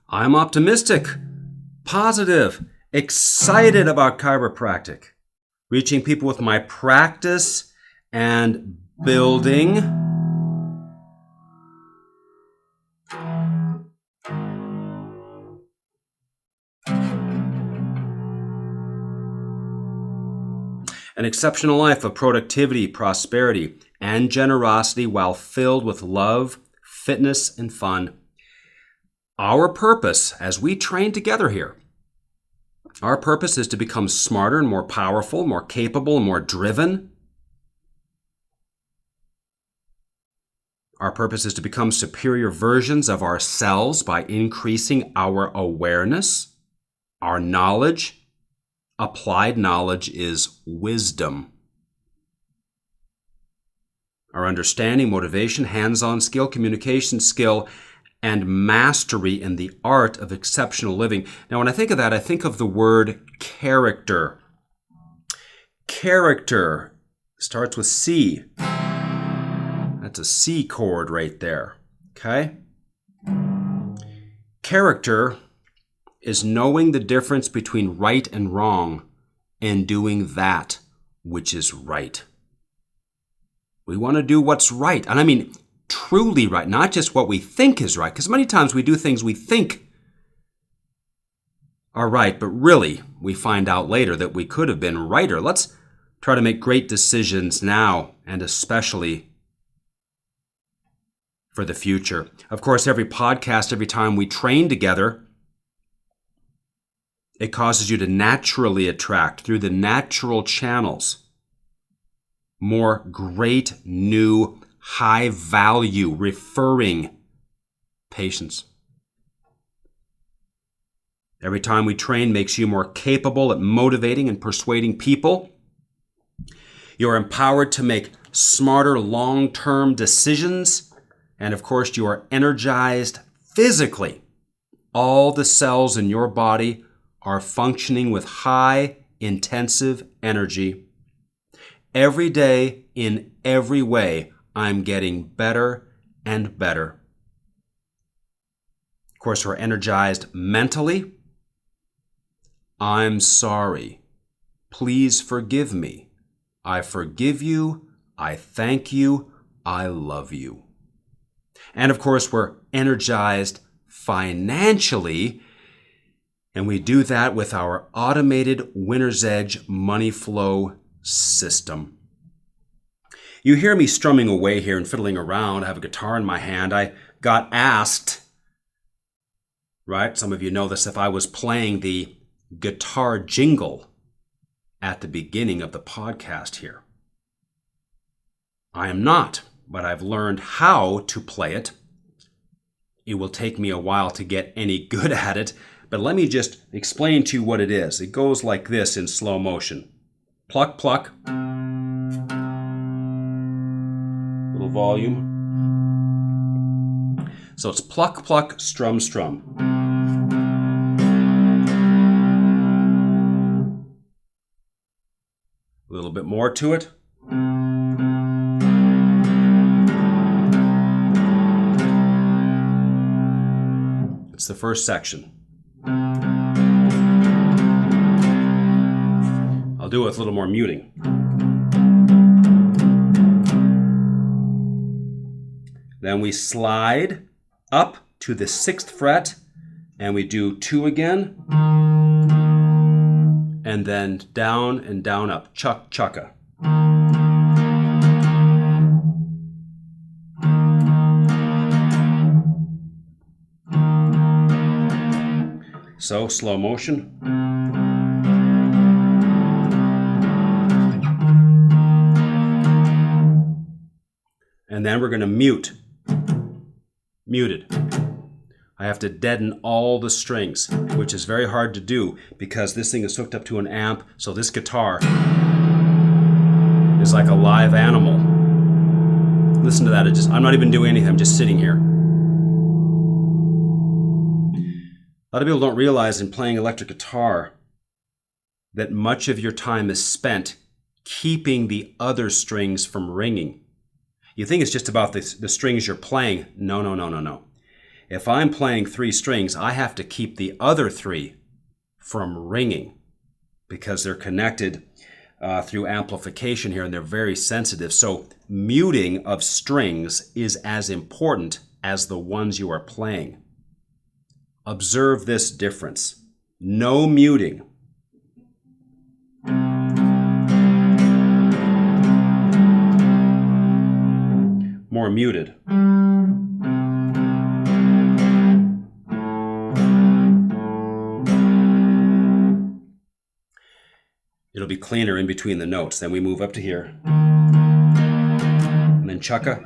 I'm optimistic, positive, excited about chiropractic, reaching people with my practice and building an exceptional life of productivity, prosperity, and generosity while filled with love, fitness, and fun. Our purpose as we train together here, our purpose is to become smarter and more powerful, more capable, and more driven. Our purpose is to become superior versions of ourselves by increasing our awareness, our knowledge. Applied knowledge is wisdom. Our understanding, motivation, hands-on skill, communication skill, and mastery in the art of exceptional living. Now, when I think of that, I think of the word character. Character starts with C. That's a C chord right there, okay? Character is knowing the difference between right and wrong and doing that which is right. We want to do what's right. And I mean truly right, not just what we think is right. Because many times we do things we think are right, but really we find out later that we could have been righter. Let's try to make great decisions now, and especially for the future. Of course, every podcast, every time we train together, it causes you to naturally attract through the natural channels more great, new, high-value, referring patients. Every time we train makes you more capable at motivating and persuading people. You're empowered to make smarter long-term decisions. And of course, you are energized physically. All the cells in your body are functioning with high, intensive energy. Every day, in every way, I'm getting better and better. Of course, we're energized mentally. I'm sorry. Please forgive me. I forgive you. I thank you. I love you. And of course, we're energized financially. And we do that with our automated Winner's Edge money flow system. You hear me strumming away here and fiddling around. I have a guitar in my hand. I got asked, right? Some of you know this, if I was playing the guitar jingle at the beginning of the podcast here. I am not, but I've learned how to play it. It will take me a while to get any good at it. But let me just explain to you what it is. It goes like this in slow motion. Pluck, pluck. Little volume. So it's pluck, pluck, strum, strum. A little bit more to it. It's the first section. I'll do it with a little more muting. Then we slide up to the 6th fret and we do 2 again. And then down and down up. Chuck, chucka. So slow motion. And then we're going to mute. Muted. I have to deaden all the strings, which is very hard to do because this thing is hooked up to an amp. So this guitar is like a live animal. Listen to that. I'm not even doing anything. I'm just sitting here. A lot of people don't realize in playing electric guitar that much of your time is spent keeping the other strings from ringing. You think it's just about the strings you're playing. No. If I'm playing 3 strings, I have to keep the other 3 from ringing because they're connected through amplification here, and they're very sensitive. So muting of strings is as important as the ones you are playing. Observe this difference. No muting. More muted. It'll be cleaner in between the notes. Then we move up to here. And then chukka.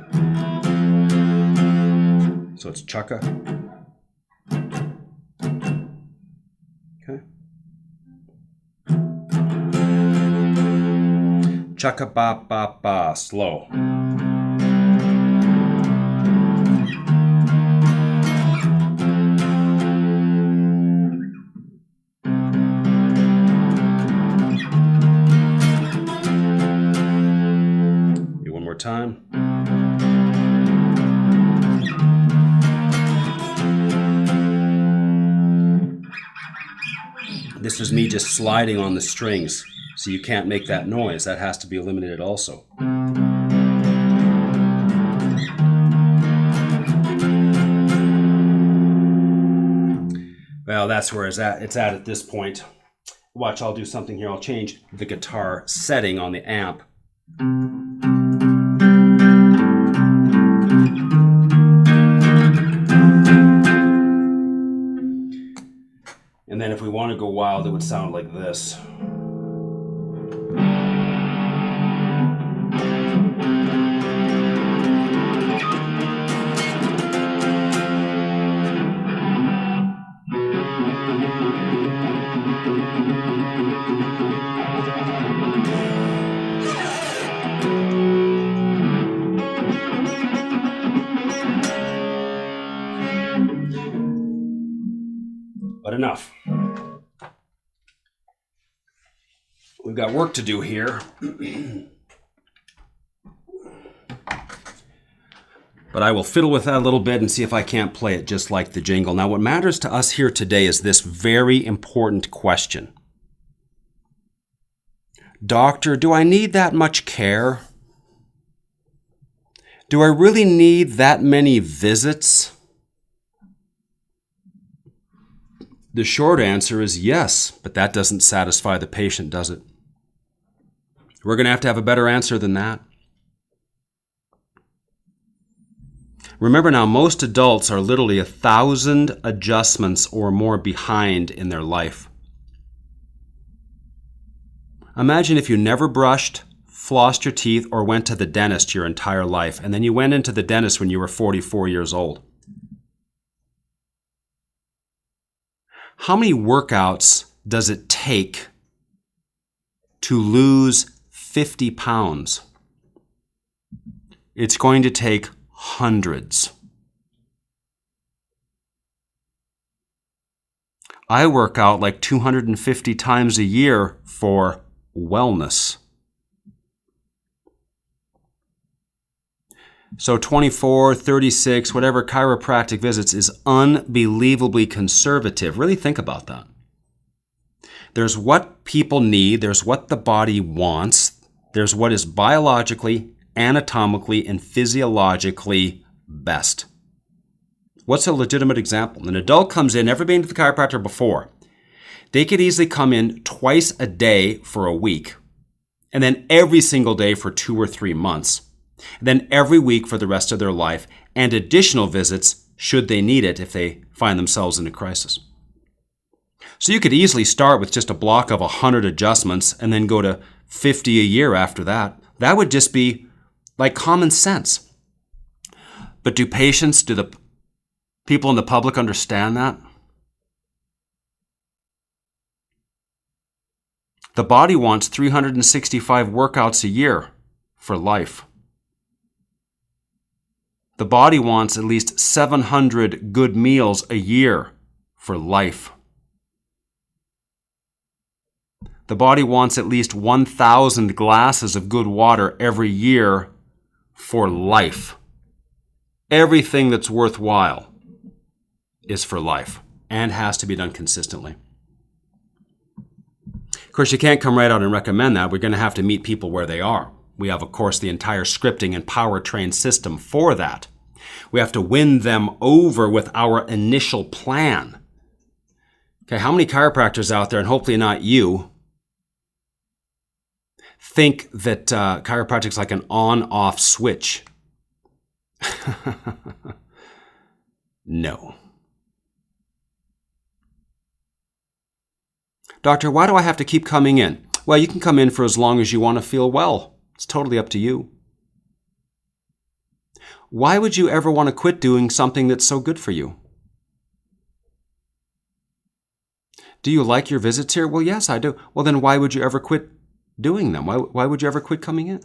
So it's chukka. Okay. Chukka ba ba ba. Slow. Time. This is me just sliding on the strings, so you can't make that noise. That has to be eliminated also. Well, that's where it's at this point. Watch, I'll do something here. I'll change the guitar setting on the amp. And then if we want to go wild, it would sound like this. But enough. We've got work to do here. But I will fiddle with that a little bit and see if I can't play it just like the jingle. Now, what matters to us here today is this very important question. Doctor, do I need that much care? Do I really need that many visits? The short answer is yes, but that doesn't satisfy the patient, does it? We're going to have a better answer than that. Remember now, most adults are literally 1,000 adjustments or more behind in their life. Imagine if you never brushed, flossed your teeth, or went to the dentist your entire life, and then you went into the dentist when you were 44 years old. How many workouts does it take to lose 50 pounds? It's going to take hundreds. I work out like 250 times a year for wellness. So 24, 36, whatever chiropractic visits is unbelievably conservative. Really think about that. There's what people need, there's what the body wants, there's what is biologically, anatomically, and physiologically best. What's a legitimate example? An adult comes in, never been to the chiropractor before. They could easily come in twice a day for a week, and then every single day for 2 or 3 months. Then every week for the rest of their life, and additional visits should they need it if they find themselves in a crisis. So you could easily start with just a block of 100 adjustments and then go to 50 a year after that. That would just be like common sense. But do the people in the public understand that? The body wants 365 workouts a year for life. The body wants at least 700 good meals a year for life. The body wants at least 1,000 glasses of good water every year for life. Everything that's worthwhile. is for life and has to be done consistently. Of course, you can't come right out and recommend that. We're going to have to meet people where they are. We have, of course, the entire scripting and powertrain system for that. We have to win them over with our initial plan. Okay, how many chiropractors out there, and hopefully not you, think that chiropractic's like an on-off switch? No. Doctor, why do I have to keep coming in? Well, you can come in for as long as you want to feel well. It's totally up to you. Why would you ever want to quit doing something that's so good for you? Do you like your visits here? Well, yes, I do. Well, then why would you ever quit doing them? Why would you ever quit coming in?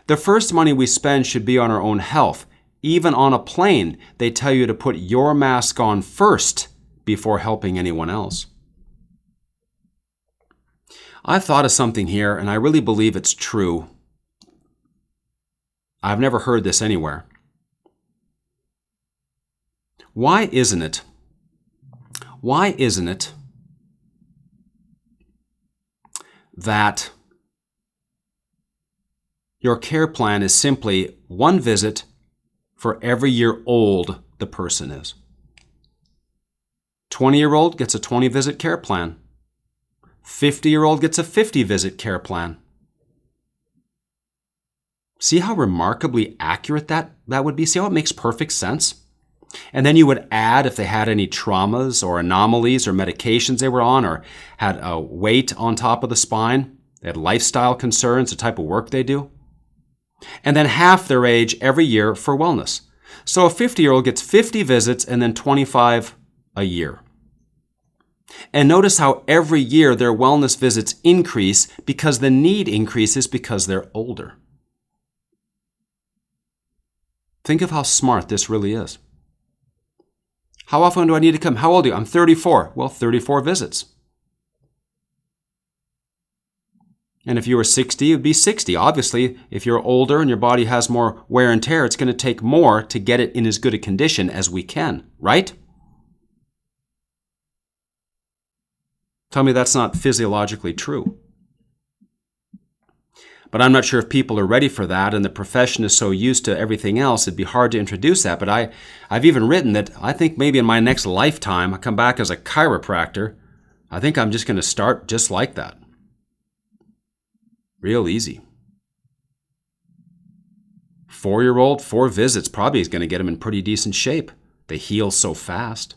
The first money we spend should be on our own health. Even on a plane, they tell you to put your mask on first before helping anyone else. I've thought of something here, and I really believe it's true. I've never heard this anywhere. Why isn't it that your care plan is simply one visit for every year old the person is? 20-year-old gets a 20-visit care plan. 50-year-old gets a 50-visit care plan. See how remarkably accurate that would be? See how it makes perfect sense? And then you would add if they had any traumas or anomalies or medications they were on or had a weight on top of the spine. They had lifestyle concerns, the type of work they do. And then half their age every year for wellness. So a 50-year-old gets 50 visits and then 25 a year. And notice how every year their wellness visits increase because the need increases because they're older. Think of how smart this really is. How often do I need to come? How old are you? I'm 34. Well, 34 visits. And if you were 60, it would be 60. Obviously, if you're older and your body has more wear and tear, it's going to take more to get it in as good a condition as we can, right? Tell me that's not physiologically true. But I'm not sure if people are ready for that, and the profession is so used to everything else, it'd be hard to introduce that. But I've even written that I think maybe in my next lifetime, I come back as a chiropractor, I think I'm just going to start just like that. Real easy. 4-year-old, 4 visits probably is going to get them in pretty decent shape. They heal so fast.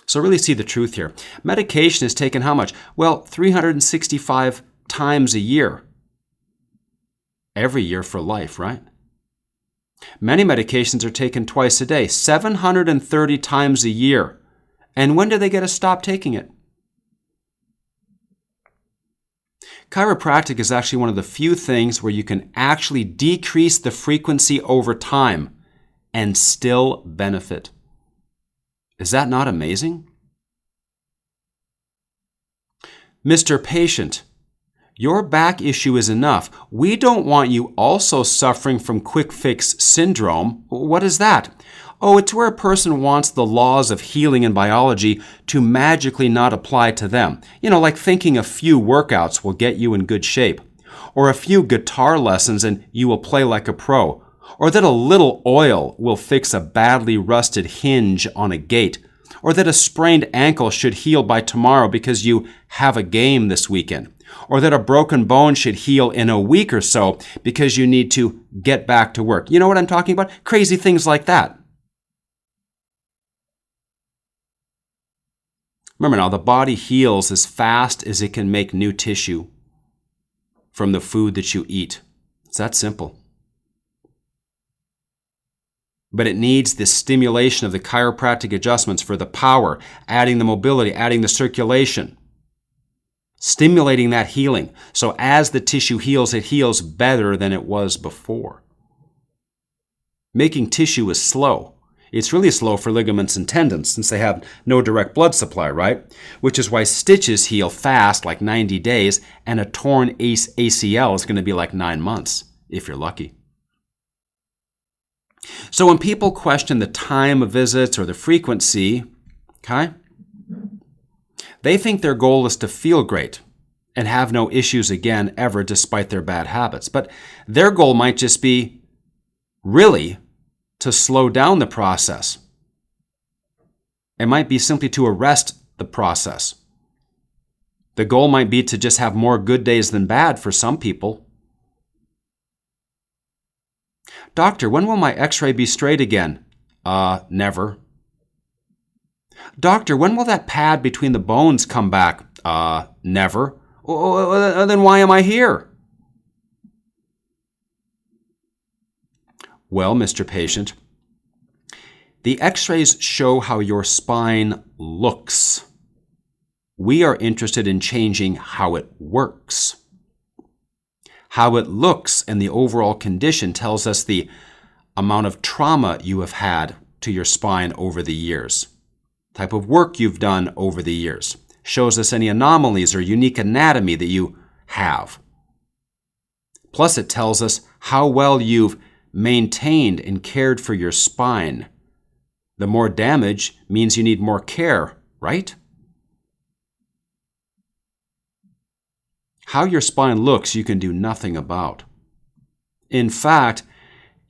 So really see the truth here. Medication is taken how much? Well, 365 times a year. Every year for life, right? Many medications are taken twice a day, 730 times a year. And when do they get to stop taking it? Chiropractic is actually one of the few things where you can actually decrease the frequency over time and still benefit. Is that not amazing? Mr. Patient, your back issue is enough. We don't want you also suffering from quick fix syndrome. What is that? Oh, it's where a person wants the laws of healing and biology to magically not apply to them. You know, like thinking a few workouts will get you in good shape, or a few guitar lessons and you will play like a pro, or that a little oil will fix a badly rusted hinge on a gate, or that a sprained ankle should heal by tomorrow because you have a game this weekend, or that a broken bone should heal in a week or so because you need to get back to work. You know what I'm talking about? Crazy things like that. Remember now, the body heals as fast as it can make new tissue from the food that you eat. It's that simple. But it needs the stimulation of the chiropractic adjustments for the power, adding the mobility, adding the circulation, stimulating that healing. So as the tissue heals, it heals better than it was before. Making tissue is slow. It's really slow for ligaments and tendons since they have no direct blood supply, right? Which is why stitches heal fast, like 90 days, and a torn ACL is going to be like 9 months, if you're lucky. So when people question the time of visits or the frequency, okay, they think their goal is to feel great and have no issues again ever despite their bad habits. But their goal might just be really to slow down the process. It might be simply to arrest the process. The goal might be to just have more good days than bad for some people. Doctor, when will my x-ray be straight again? Never. Doctor, when will that pad between the bones come back? Never. Then why am I here? Well, Mr. Patient, the x-rays show how your spine looks. We are interested in changing how it works. How it looks and the overall condition tells us the amount of trauma you have had to your spine over the years, type of work you've done over the years, shows us any anomalies or unique anatomy that you have. Plus, it tells us how well you've maintained and cared for your spine. The more damage means you need more care, right? How your spine looks, you can do nothing about. In fact,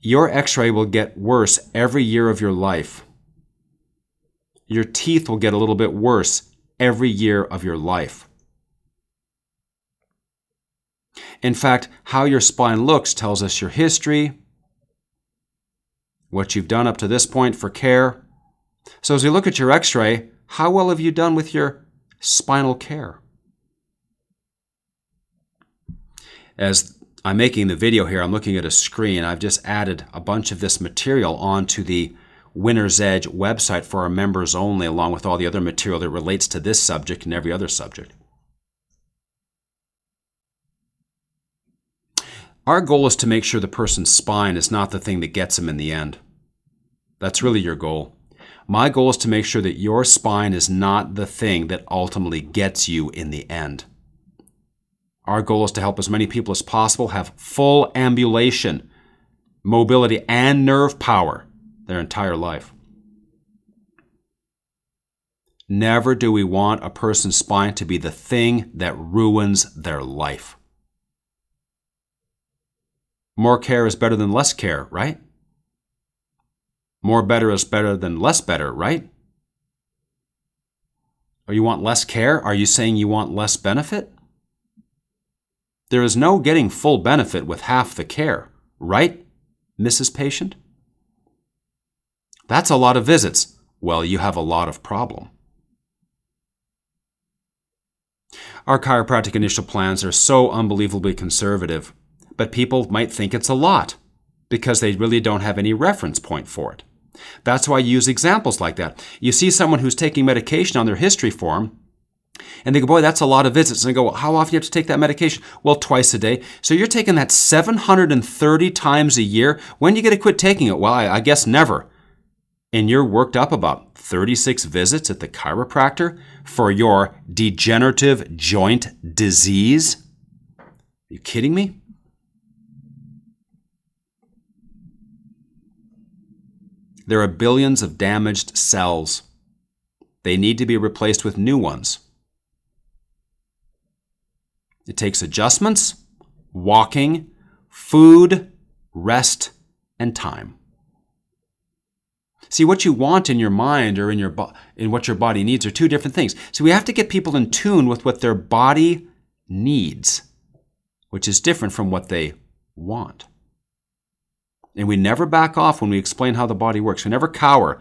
your x-ray will get worse every year of your life. Your teeth will get a little bit worse every year of your life. In fact, how your spine looks tells us your history, what you've done up to this point for care. So as we look at your x-ray, how well have you done with your spinal care? As I'm making the video here, I'm looking at a screen. I've just added a bunch of this material onto the Winner's Edge website for our members only, along with all the other material that relates to this subject and every other subject. Our goal is to make sure the person's spine is not the thing that gets them in the end. That's really your goal. My goal is to make sure that your spine is not the thing that ultimately gets you in the end. Our goal is to help as many people as possible have full ambulation, mobility, and nerve power their entire life. Never do we want a person's spine to be the thing that ruins their life. More care is better than less care, right? More better is better than less better, right? Or you want less care? Are you saying you want less benefit? There is no getting full benefit with half the care, right, Mrs. Patient? That's a lot of visits. Well, you have a lot of problem. Our chiropractic initial plans are so unbelievably conservative, but people might think it's a lot because they really don't have any reference point for it. That's why I use examples like that. You see someone who's taking medication on their history form, and they go, boy, that's a lot of visits. And they go, well, how often do you have to take that medication? Well, twice a day. So you're taking that 730 times a year. When do you get to quit taking it? Well, I guess never. And you're worked up about 36 visits at the chiropractor for your degenerative joint disease? Are you kidding me? There are billions of damaged cells. They need to be replaced with new ones. It takes adjustments, walking, food, rest, and time. See, what you want in your mind or in what your body needs are two different things. So we have to get people in tune with what their body needs, which is different from what they want. And we never back off when we explain how the body works. We never cower.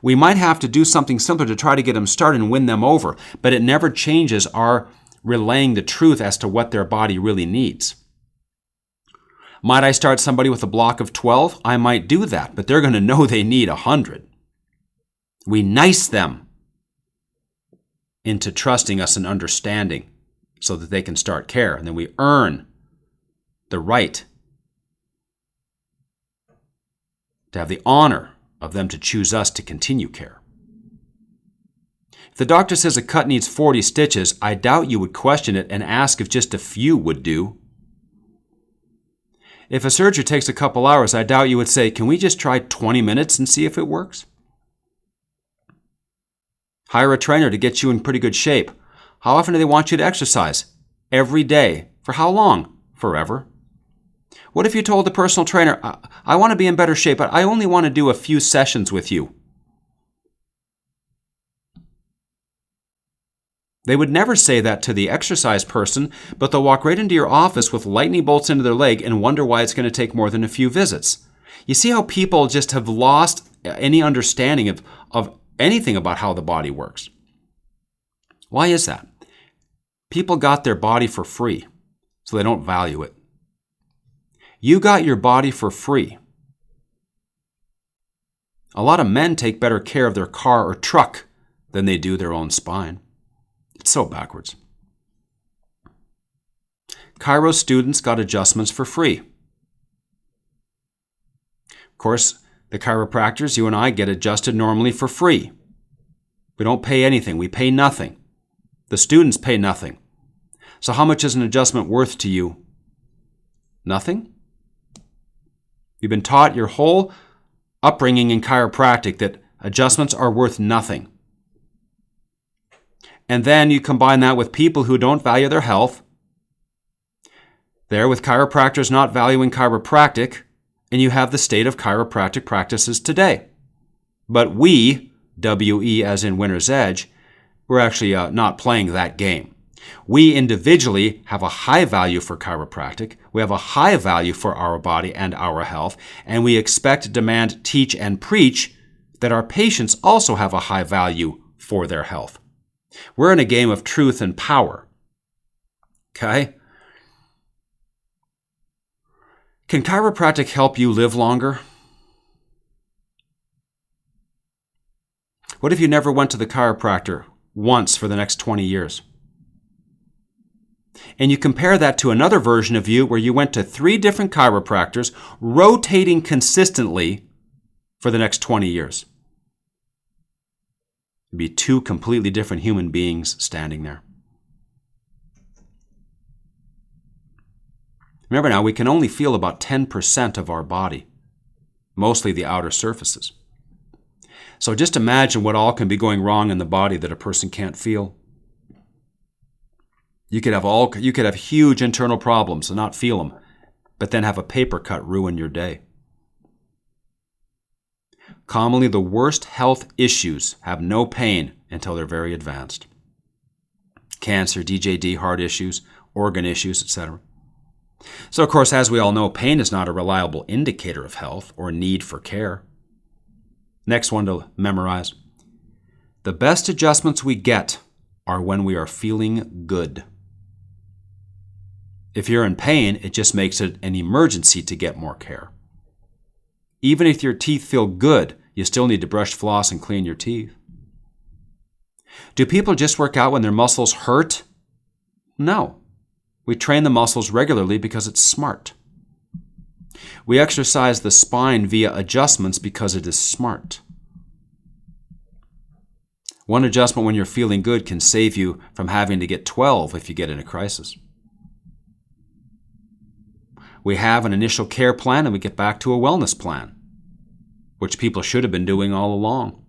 We might have to do something simpler to try to get them started and win them over, but it never changes our relaying the truth as to what their body really needs. Might I start somebody with a block of 12? I might do that, but they're going to know they need 100. We nice them into trusting us and understanding so that they can start care, and then we earn the right to have the honor of them to choose us to continue care. If the doctor says a cut needs 40 stitches, I doubt you would question it and ask if just a few would do. If a surgery takes a couple hours, I doubt you would say, can we just try 20 minutes and see if it works? Hire a trainer to get you in pretty good shape. How often do they want you to exercise? Every day. For how long? Forever. What if you told the personal trainer, I want to be in better shape, but I only want to do a few sessions with you? They would never say that to the exercise person, but they'll walk right into your office with lightning bolts into their leg and wonder why it's going to take more than a few visits. You see how people just have lost any understanding of anything about how the body works. Why is that? People got their body for free, so they don't value it. You got your body for free. A lot of men take better care of their car or truck than they do their own spine. It's so backwards. Chiro students got adjustments for free. Of course, the chiropractors, you and I, get adjusted normally for free. We don't pay anything. We pay nothing. The students pay nothing. So how much is an adjustment worth to you? Nothing? You've been taught your whole upbringing in chiropractic that adjustments are worth nothing. And then you combine that with people who don't value their health. There with chiropractors not valuing chiropractic, and you have the state of chiropractic practices today. But we, W-E as in Winner's Edge, we're actually not playing that game. We individually have a high value for chiropractic. We have a high value for our body and our health, and we expect, demand, teach, and preach that our patients also have a high value for their health. We're in a game of truth and power. Okay? Can chiropractic help you live longer? What if you never went to the chiropractor once for the next 20 years? And you compare that to another version of you where you went to 3 different chiropractors, rotating consistently for the next 20 years. It'd be 2 completely different human beings standing there. Remember now, we can only feel about 10% of our body, mostly the outer surfaces. So just imagine what all can be going wrong in the body that a person can't feel. You could have huge internal problems and not feel them, but then have a paper cut ruin your day. Commonly, the worst health issues have no pain until they're very advanced. Cancer, DJD, heart issues, organ issues, etc. So, of course, as we all know, pain is not a reliable indicator of health or need for care. Next one to memorize. The best adjustments we get are when we are feeling good. If you're in pain, it just makes it an emergency to get more care. Even if your teeth feel good, you still need to brush, floss, and clean your teeth. Do people just work out when their muscles hurt? No. We train the muscles regularly because it's smart. We exercise the spine via adjustments because it is smart. One adjustment when you're feeling good can save you from having to get 12 if you get in a crisis. We have an initial care plan and we get back to a wellness plan, which people should have been doing all along.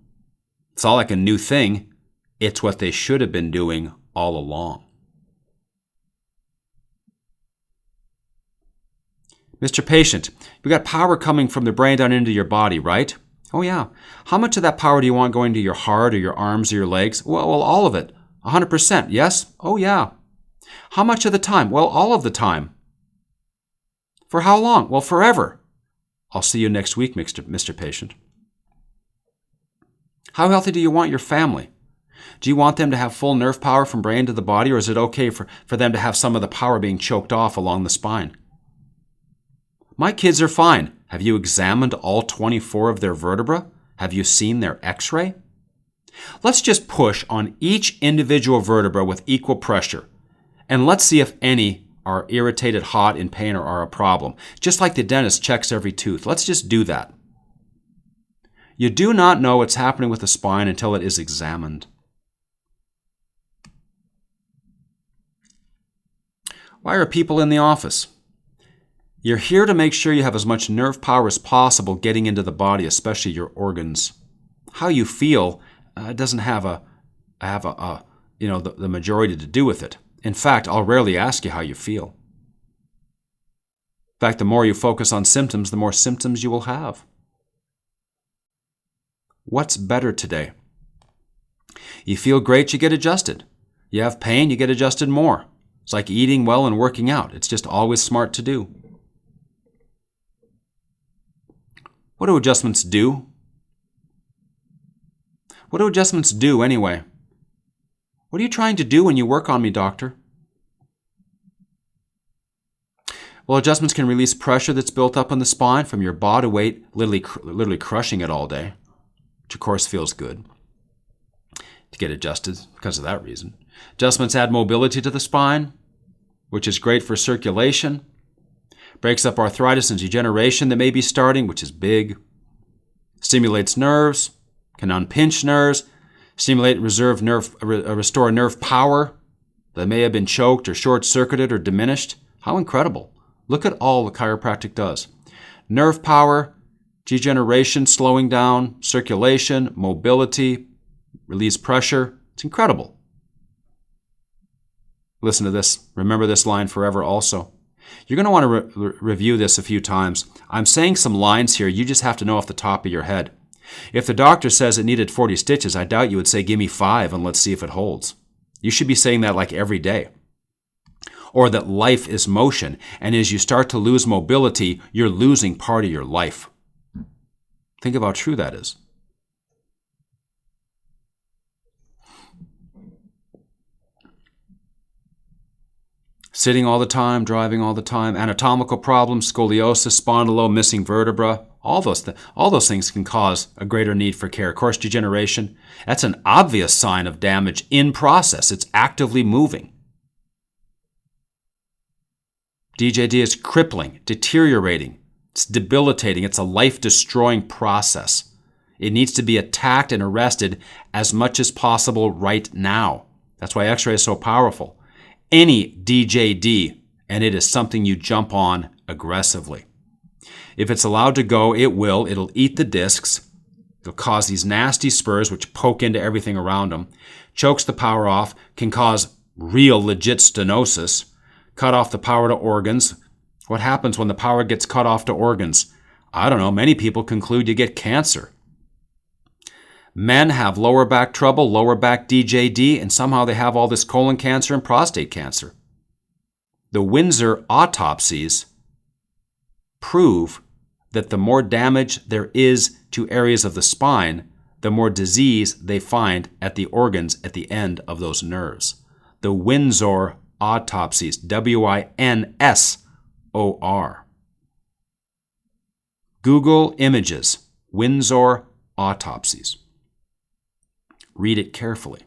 It's not like a new thing. It's what they should have been doing all along. Mr. Patient, we got power coming from the brain down into your body, right? Oh yeah. How much of that power do you want going to your heart or your arms or your legs? Well, all of it. 100%, yes? Oh yeah. How much of the time? Well, all of the time. For how long? Well, forever. I'll see you next week, Mr. Patient. How healthy do you want your family? Do you want them to have full nerve power from brain to the body, or is it okay for them to have some of the power being choked off along the spine? My kids are fine. Have you examined all 24 of their vertebrae? Have you seen their x-ray? Let's just push on each individual vertebra with equal pressure, and let's see if any are irritated, hot, in pain, or are a problem. Just like the dentist checks every tooth. Let's just do that. You do not know what's happening with the spine until it is examined. Why are people in the office? You're here to make sure you have as much nerve power as possible getting into the body, especially your organs. How you feel doesn't have the majority to do with it. In fact, I'll rarely ask you how you feel. In fact, the more you focus on symptoms, the more symptoms you will have. What's better today? You feel great, you get adjusted. You have pain, you get adjusted more. It's like eating well and working out. It's just always smart to do. What do adjustments do? What do adjustments do anyway? What are you trying to do when you work on me, doctor? Well, adjustments can release pressure that's built up in the spine from your body weight, literally crushing it all day, which of course feels good to get adjusted because of that reason. Adjustments add mobility to the spine, which is great for circulation. Breaks up arthritis and degeneration that may be starting, which is big. Stimulates nerves, can unpinch nerves, stimulate and restore nerve power that may have been choked or short-circuited or diminished. How incredible. Look at all the chiropractic does. Nerve power, degeneration, slowing down, circulation, mobility, release pressure. It's incredible. Listen to this. Remember this line forever also. You're going to want to review this a few times. I'm saying some lines here you just have to know off the top of your head. If the doctor says it needed 40 stitches, I doubt you would say, give me 5 and let's see if it holds. You should be saying that like every day. Or that life is motion, and as you start to lose mobility, you're losing part of your life. Think of how true that is. Sitting all the time, driving all the time, anatomical problems, scoliosis, spondylo, missing vertebra, all those things can cause a greater need for care. Of course, degeneration, that's an obvious sign of damage in process. It's actively moving. DJD is crippling, deteriorating, it's debilitating, it's a life-destroying process. It needs to be attacked and arrested as much as possible right now. That's why X-ray is so powerful. Any DJD, and it is something you jump on aggressively. If it's allowed to go, it will. It'll eat the discs. It'll cause these nasty spurs which poke into everything around them, chokes the power off, can cause real legit stenosis, cut off the power to organs. What happens when the power gets cut off to organs? I don't know. Many people conclude you get cancer. Men have lower back trouble, lower back DJD, and somehow they have all this colon cancer and prostate cancer. The Windsor autopsies prove that the more damage there is to areas of the spine, the more disease they find at the organs at the end of those nerves. The Windsor autopsies, W-I-N-S-O-R. Google images, Windsor autopsies. Read it carefully.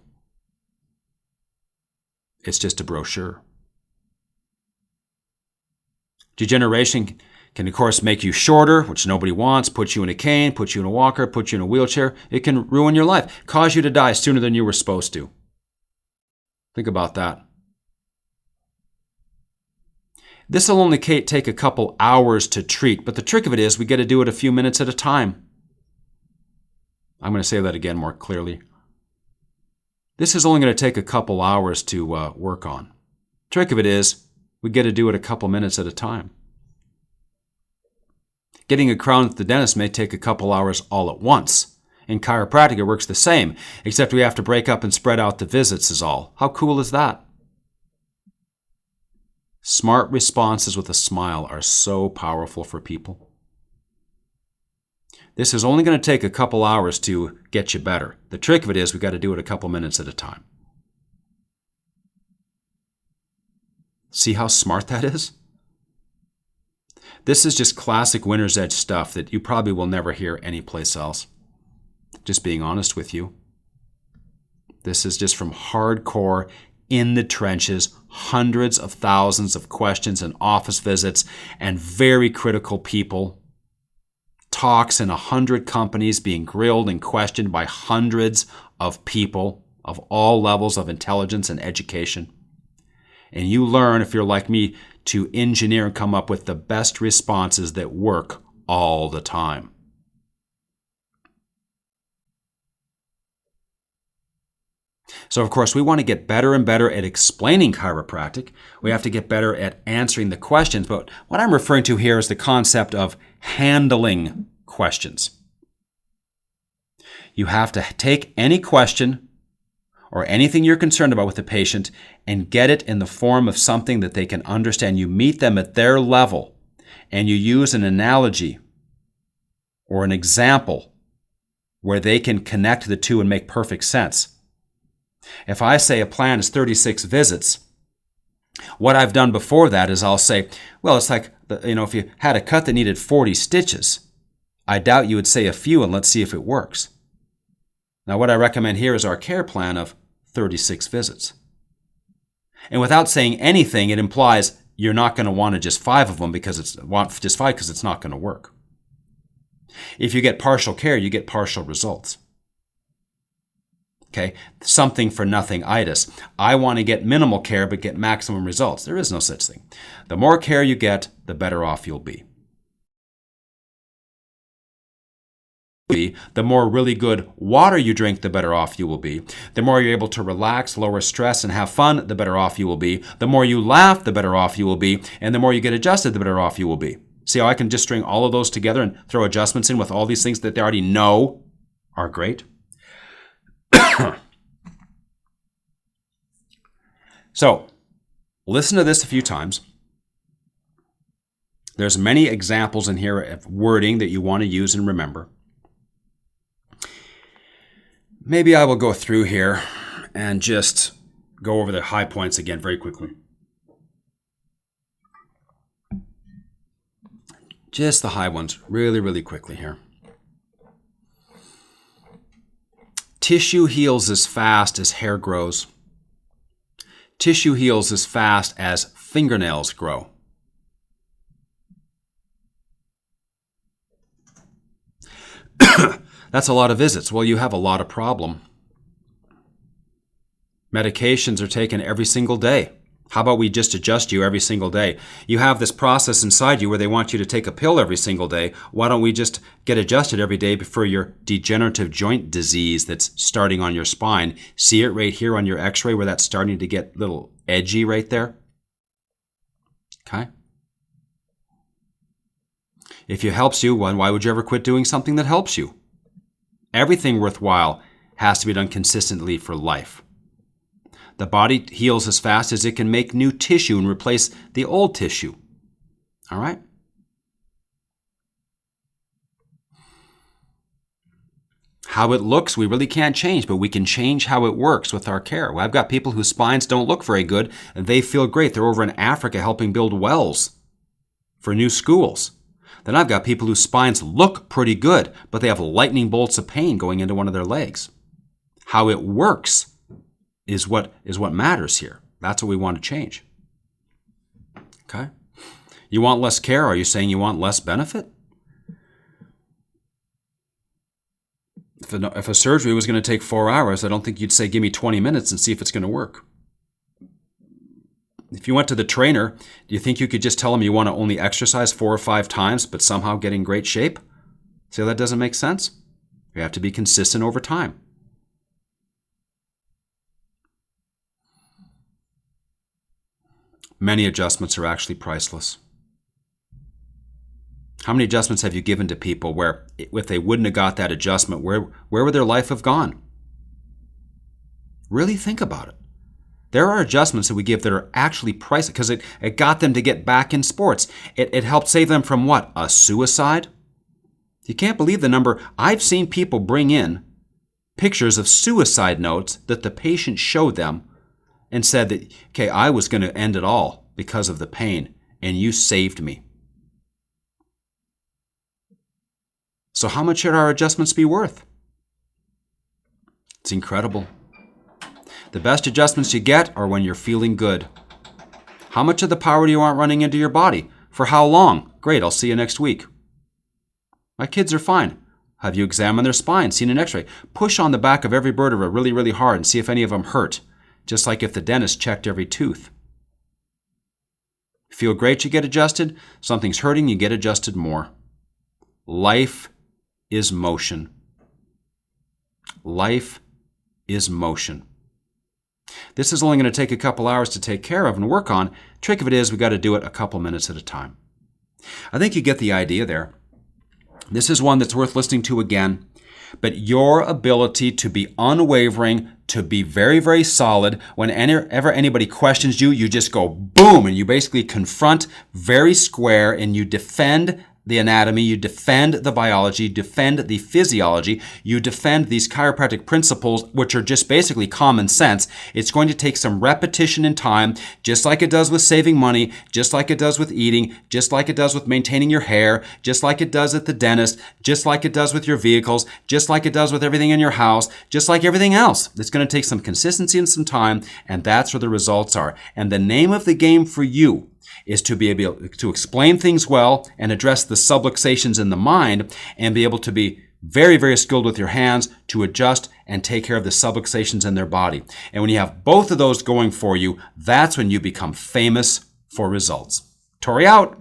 It's just a brochure. Degeneration can, of course, make you shorter, which nobody wants, put you in a cane, put you in a walker, put you in a wheelchair. It can ruin your life, cause you to die sooner than you were supposed to. Think about that. This will only take a couple hours to treat, but the trick of it is we got to do it a few minutes at a time. I'm going to say that again more clearly. This is only going to take a couple hours to work on. Trick of it is we get to do it a couple minutes at a time. Getting a crown at the dentist may take a couple hours all at once. In chiropractic, it works the same, except we have to break up and spread out the visits is all. How cool is that? Smart responses with a smile are so powerful for people. This is only going to take a couple hours to get you better. The trick of it is we've got to do it a couple minutes at a time. See how smart that is? This is just classic winner's edge stuff that you probably will never hear anyplace else. Just being honest with you. This is just from hardcore, in the trenches, hundreds of thousands of questions and office visits and very critical people. Talks in 100 companies being grilled and questioned by hundreds of people of all levels of intelligence and education. And you learn, if you're like me, to engineer and come up with the best responses that work all the time. So, of course, we want to get better and better at explaining chiropractic. We have to get better at answering the questions. But what I'm referring to here is the concept of handling questions. You have to take any question or anything you're concerned about with the patient and get it in the form of something that they can understand. You meet them at their level and you use an analogy or an example where they can connect the two and make perfect sense. If I say a plan is 36 visits, what I've done before that is I'll say, well, it's like, if you had a cut that needed 40 stitches, I doubt you would say a few and let's see if it works. Now, what I recommend here is our care plan of 36 visits. And without saying anything, it implies you're not going to want just 5 of them because it's not going to work. If you get partial care, you get partial results. Okay, something for nothing-itis. I want to get minimal care but get maximum results. There is no such thing. The more care you get, the better off you'll be. The more really good water you drink, the better off you will be. The more you're able to relax, lower stress, and have fun, the better off you will be. The more you laugh, the better off you will be. And the more you get adjusted, the better off you will be. See how I can just string all of those together and throw adjustments in with all these things that they already know are great? So, listen to this a few times. There's many examples in here of wording that you want to use and remember. Maybe I will go through here and just go over the high points again very quickly. Just the high ones really, really quickly here. Tissue heals as fast as hair grows. Tissue heals as fast as fingernails grow. That's a lot of visits. Well, you have a lot of problem. Medications are taken every single day. How about we just adjust you every single day? You have this process inside you where they want you to take a pill every single day. Why don't we just get adjusted every day for your degenerative joint disease that's starting on your spine? See it right here on your x-ray where that's starting to get a little edgy right there? Okay. If it helps you, why would you ever quit doing something that helps you? Everything worthwhile has to be done consistently for life. The body heals as fast as it can make new tissue and replace the old tissue. All right? How it looks, we really can't change, but we can change how it works with our care. Well, I've got people whose spines don't look very good, and they feel great. They're over in Africa helping build wells for new schools. Then I've got people whose spines look pretty good, but they have lightning bolts of pain going into one of their legs. How it works is what matters here. That's what we want to change. Okay? You want less care? Are you saying you want less benefit? If a surgery was going to take 4 hours, I don't think you'd say, give me 20 minutes and see if it's going to work. If you went to the trainer, do you think you could just tell him you want to only exercise 4 or 5 times, but somehow get in great shape? See how that doesn't make sense? You have to be consistent over time. Many adjustments are actually priceless. How many adjustments have you given to people where if they wouldn't have got that adjustment, where would their life have gone? Really think about it. There are adjustments that we give that are actually priceless because it got them to get back in sports. It helped save them from what? A suicide? You can't believe the number. I've seen people bring in pictures of suicide notes that the patient showed them and said that, okay, I was going to end it all because of the pain, and you saved me. So how much should our adjustments be worth? It's incredible. The best adjustments you get are when you're feeling good. How much of the power do you want running into your body? For how long? Great, I'll see you next week. My kids are fine. Have you examined their spine, seen an x-ray? Push on the back of every vertebra really, really hard and see if any of them hurt. Just like if the dentist checked every tooth. Feel great, you get adjusted. Something's hurting, you get adjusted more. Life is motion. Life is motion. This is only going to take a couple hours to take care of and work on. Trick of it is we got to do it a couple minutes at a time. I think you get the idea there. This is one that's worth listening to again. But your ability to be unwavering, to be very, very solid, whenever anybody questions you, you just go boom, and you basically confront very square, and you defend the anatomy, you defend the biology, you defend the physiology, you defend these chiropractic principles, which are just basically common sense. It's going to take some repetition in time, just like it does with saving money, just like it does with eating, just like it does with maintaining your hair, just like it does at the dentist, just like it does with your vehicles, just like it does with everything in your house, just like everything else. It's going to take some consistency and some time, and that's where the results are. And the name of the game for you is to be able to explain things well and address the subluxations in the mind and be able to be very, very skilled with your hands to adjust and take care of the subluxations in their body. And when you have both of those going for you, that's when you become famous for results. Tory out.